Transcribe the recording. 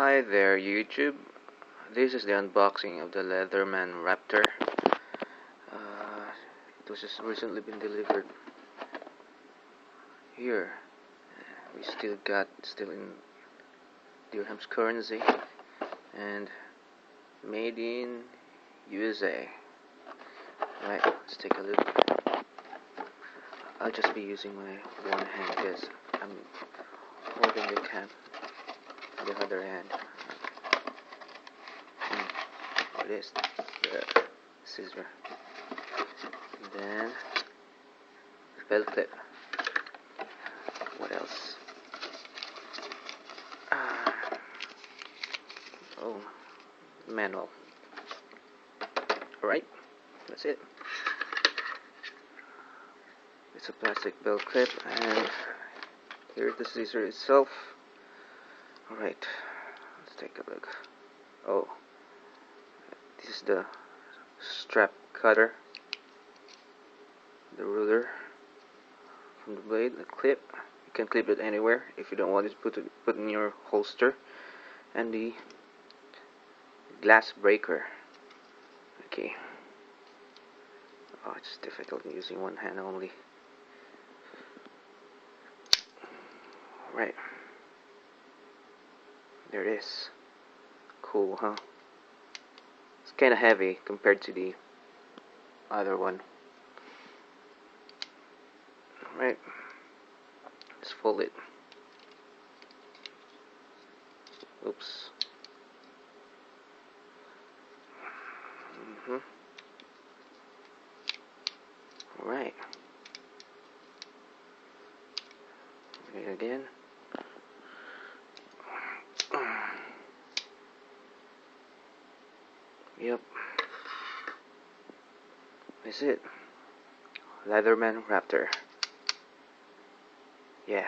Hi there YouTube, this is the unboxing of the Leatherman Raptor. It was just recently been delivered here. We still in dirhams currency and made in USA. Right, let's take a look. I'll just be using my one hand because I'm holding the cam in the other hand. It is the scissor, and then the belt clip. What else? Oh, manual. Alright, that's it. It's a plastic belt clip, and here's the scissor itself. Alright, let's take a look. Oh, this is the strap cutter, the ruler from the blade, the clip. You can clip it anywhere if you don't want it to put in your holster, and the glass breaker. Okay. Oh, it's difficult using one hand only. Right. There it is. Cool, huh? It's kind of heavy compared to the other one. Right. Let's fold it. Oops. Alright. Again. Yep. That's it. Leatherman Raptor. Yeah.